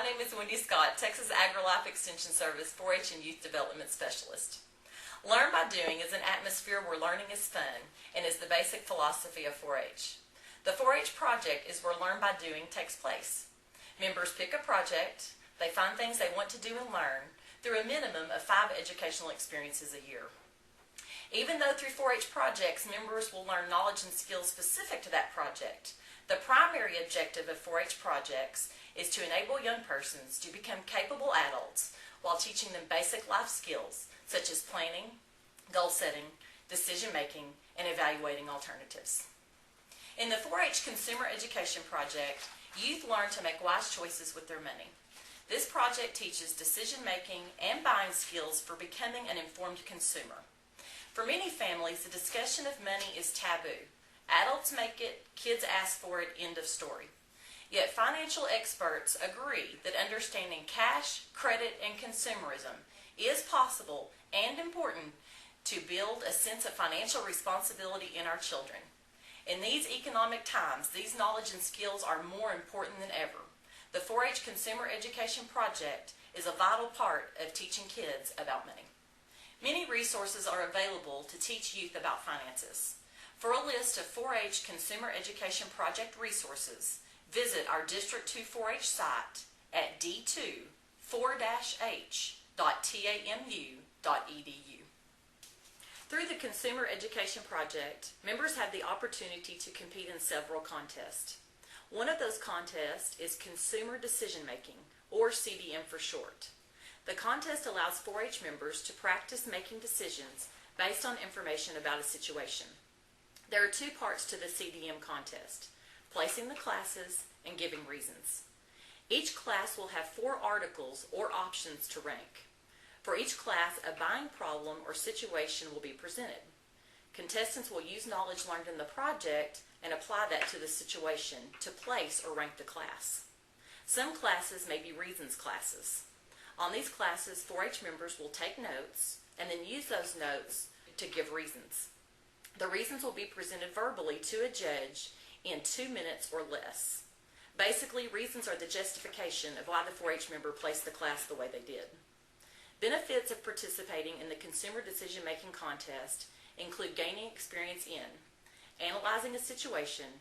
name is Wendy Scott, Texas AgriLife Extension Service 4-H and Youth Development Specialist. Learn by doing is an atmosphere where learning is fun and is the basic philosophy of 4-H. The 4-H project is where Learn by Doing takes place. Members pick a project, they find things they want to do and learn through a minimum of 5 educational experiences a year. Even though through 4-H projects, members will learn knowledge and skills specific to that project, the primary objective of 4-H projects is to enable young persons to become capable adults while teaching them basic life skills such as planning, goal setting, decision making, and evaluating alternatives. In the 4-H Consumer Education Project, youth learn to make wise choices with their money. This project teaches decision making and buying skills for becoming an informed consumer. For many families, the discussion of money is taboo. Adults make it, kids ask for it, end of story. Yet financial experts agree that understanding cash, credit, and consumerism is possible and important to build a sense of financial responsibility in our children. In these economic times, these knowledge and skills are more important than ever. The 4-H Consumer Education Project is a vital part of teaching kids about money. Many resources are available to teach youth about finances. For a list of 4-H Consumer Education Project resources, visit our District 2 4-H site at d2-4-h.tamu.edu. Through the Consumer Education Project, members have the opportunity to compete in several contests. One of those contests is Consumer Decision Making, or CDM for short. The contest allows 4-H members to practice making decisions based on information about a situation. There are 2 parts to the CDM contest: placing the classes and giving reasons. Each class will have 4 articles or options to rank. For each class, a buying problem or situation will be presented. Contestants will use knowledge learned in the project and apply that to the situation to place or rank the class. Some classes may be reasons classes. On these classes, 4-H members will take notes and then use those notes to give reasons. The reasons will be presented verbally to a judge in 2 minutes or less. Basically, reasons are the justification of why the 4-H member placed the class the way they did. Benefits of participating in the Consumer Decision Making Contest include gaining experience in analyzing a situation,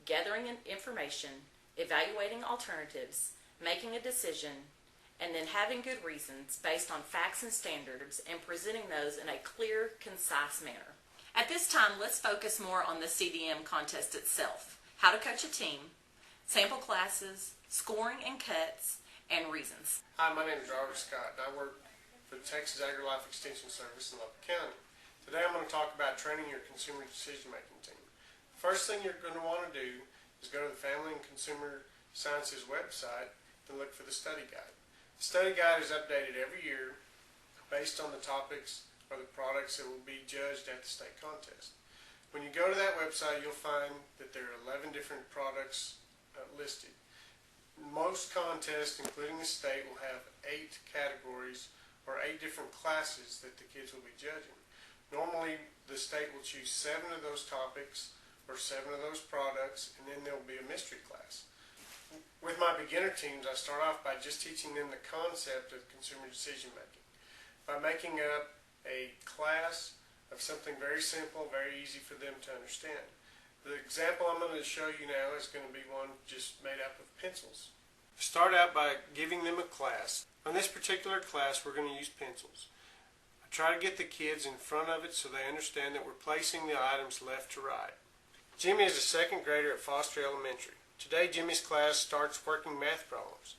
gathering information, evaluating alternatives, making a decision, and then having good reasons based on facts and standards and presenting those in a clear, concise manner. At this time, let's focus more on the CDM contest itself: how to coach a team, sample classes, scoring and cuts, and reasons. Hi, my name is Robert Scott, and I work for the Texas AgriLife Extension Service in Lubbock County. Today I'm going to talk about training your consumer decision-making team. The first thing you're going to want to do is go to the Family and Consumer Sciences website and look for the study guide. The study guide is updated every year based on the topics or the products that will be judged at the state contest. When you go to that website, you'll find that there are 11 different products listed. Most contests, including the state, will have 8 categories or 8 different classes that the kids will be judging. Normally, the state will choose 7 of those topics or 7 of those products, and then there will be a mystery class. With my beginner teams, I start off by just teaching them the concept of consumer decision making, by making up a class of something very simple, very easy for them to understand. The example I'm going to show you now is going to be one just made up of pencils. Start out by giving them a class. On this particular class, we're going to use pencils. I try to get the kids in front of it so they understand that we're placing the items left to right. Jimmy is a 2nd grader at Foster Elementary. Today, Jimmy's class starts working math problems.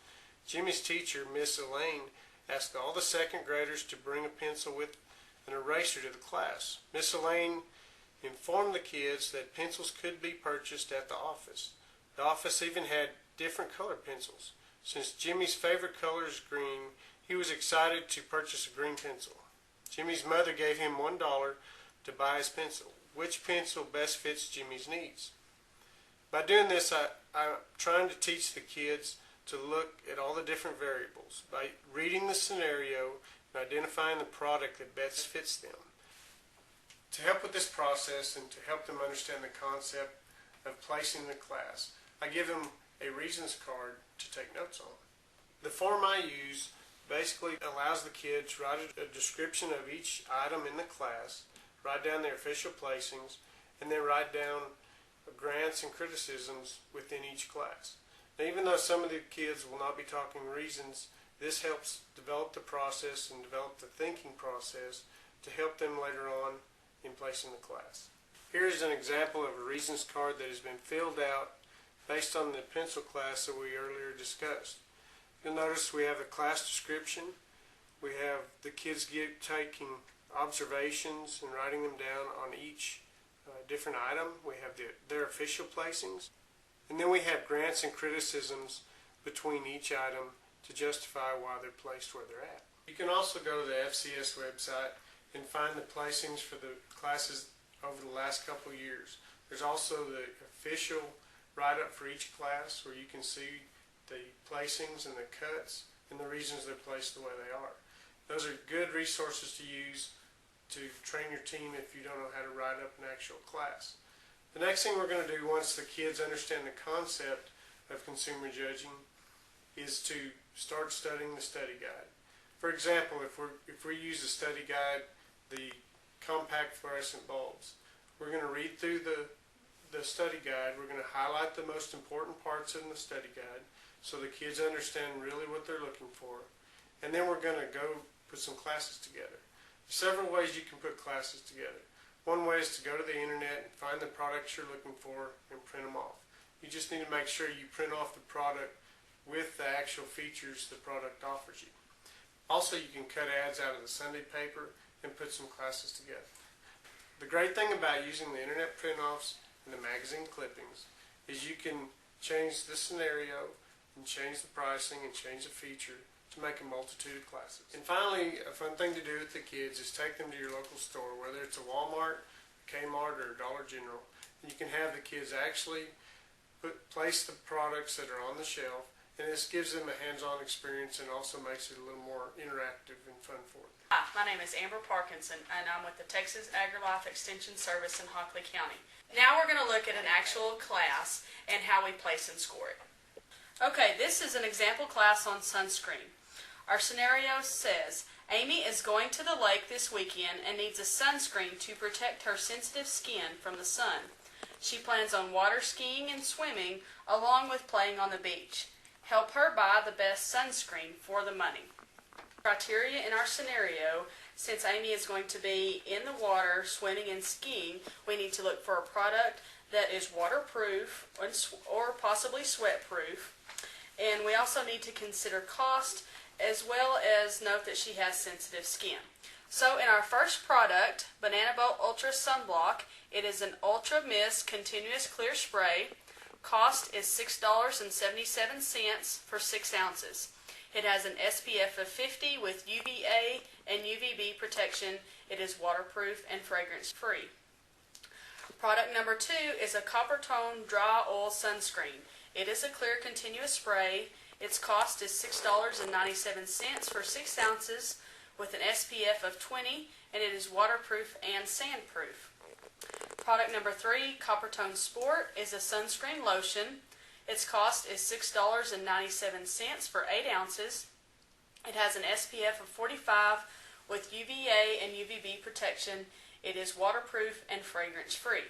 Jimmy's teacher, Miss Elaine, asked all the 2nd graders to bring a pencil with an eraser to the class. Miss Elaine informed the kids that pencils could be purchased at the office. The office even had different color pencils. Since Jimmy's favorite color is green, he was excited to purchase a green pencil. Jimmy's mother gave him $1 to buy his pencil. Which pencil best fits Jimmy's needs? By doing this, I'm trying to teach the kids to look at all the different variables by reading the scenario and identifying the product that best fits them. To help with this process and to help them understand the concept of placing the class, I give them a reasons card to take notes on. The form I use basically allows the kids to write a description of each item in the class, write down their official placings, and then write down grants and criticisms within each class. Now, even though some of the kids will not be talking reasons, this helps develop the process and develop the thinking process to help them later on in placing the class. Here is an example of a reasons card that has been filled out based on the pencil class that we earlier discussed. You'll notice we have a class description. We have the kids taking observations and writing them down on each different item. We have their official placings. And then we have grants and criticisms between each item to justify why they're placed where they're at. You can also go to the FCS website and find the placings for the classes over the last couple of years. There's also the official write-up for each class where you can see the placings and the cuts and the reasons they're placed the way they are. Those are good resources to use to train your team if you don't know how to write up an actual class. The next thing we're going to do once the kids understand the concept of consumer judging is to start studying the study guide. For example, if we use the study guide, the compact fluorescent bulbs, we're going to read through the study guide. We're going to highlight the most important parts in the study guide so the kids understand really what they're looking for. And then we're going to go put some classes together. There's several ways you can put classes together. One way is to go to the internet and find the products you're looking for and print them off. You just need to make sure you print off the product with the actual features the product offers you. Also, you can cut ads out of the Sunday paper and put some classes together. The great thing about using the internet print-offs and the magazine clippings is you can change the scenario and change the pricing and change the feature to make a multitude of classes. And finally, a fun thing to do with the kids is take them to your local store, whether it's a Walmart, Kmart, or Dollar General, and you can have the kids actually place the products that are on the shelf, and this gives them a hands-on experience and also makes it a little more interactive and fun for them. Hi, my name is Amber Parkinson, and I'm with the Texas AgriLife Extension Service in Hockley County. Now we're going to look at an actual class and how we place and score it. Okay, this is an example class on sunscreen. Our scenario says, Amy is going to the lake this weekend and needs a sunscreen to protect her sensitive skin from the sun. She plans on water skiing and swimming along with playing on the beach. Help her buy the best sunscreen for the money. Criteria in our scenario, since Amy is going to be in the water swimming and skiing, we need to look for a product that is waterproof or possibly sweat-proof. And we also need to consider cost as well as note that she has sensitive skin. So in our first product, Banana Boat Ultra Sunblock, it is an Ultra Mist Continuous Clear Spray. Cost is $6.77 for 6 ounces. It has an SPF of 50 with UVA and UVB protection. It is waterproof and fragrance-free. Product number 2 is a Coppertone Dry Oil Sunscreen. It is a clear continuous spray. Its cost is $6.97 for 6 ounces with an SPF of 20, and it is waterproof and sandproof. Product number 3, Coppertone Sport, is a sunscreen lotion. Its cost is $6.97 for 8 ounces. It has an SPF of 45 with UVA and UVB protection. It is waterproof and fragrance-free.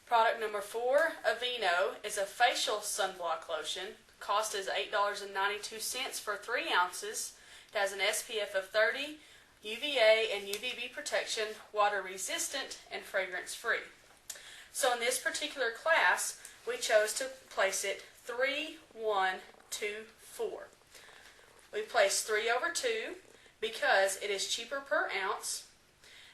Product number 4, Aveeno, is a facial sunblock lotion. Cost is $8.92 for 3 ounces. It has an SPF of 30, UVA and UVB protection, water resistant, and fragrance free. So in this particular class, we chose to place it 3, 1, 2, 4. We placed 3 over 2 because it is cheaper per ounce.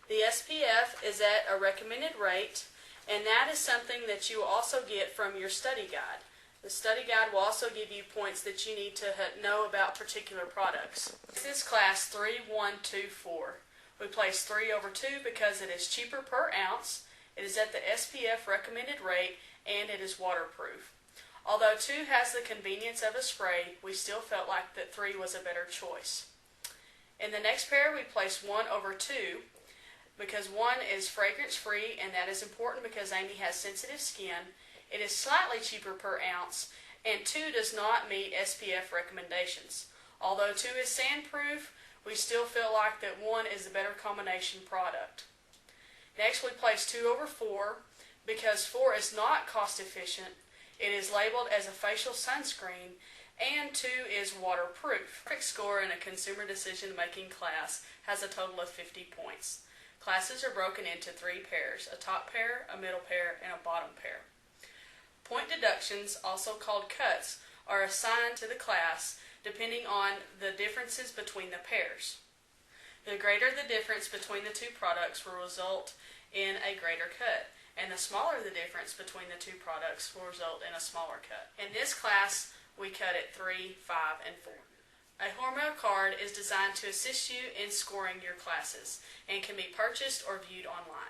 The SPF is at a recommended rate, and that is something that you will also get from your study guide. The study guide will also give you points that you need to know about particular products. This is class 3, 1, 2, 4. We placed 3 over 2 because it is cheaper per ounce, it is at the SPF recommended rate, and it is waterproof. Although 2 has the convenience of a spray, we still felt like that 3 was a better choice. In the next pair, we placed 1 over 2 because 1 is fragrance free, and that is important because Amy has sensitive skin. It is slightly cheaper per ounce, and 2 does not meet SPF recommendations. Although 2 is sandproof, we still feel like that 1 is a better combination product. Next, we place 2 over 4 because 4 is not cost efficient. It is labeled as a facial sunscreen, and 2 is waterproof. Perfect score in a consumer decision-making class has a total of 50 points. Classes are broken into 3 pairs, a top pair, a middle pair, and a bottom pair. Point deductions, also called cuts, are assigned to the class depending on the differences between the pairs. The greater the difference between the 2 products will result in a greater cut, and the smaller the difference between the 2 products will result in a smaller cut. In this class, we cut at 3, 5, and 4. A Hormel card is designed to assist you in scoring your classes and can be purchased or viewed online.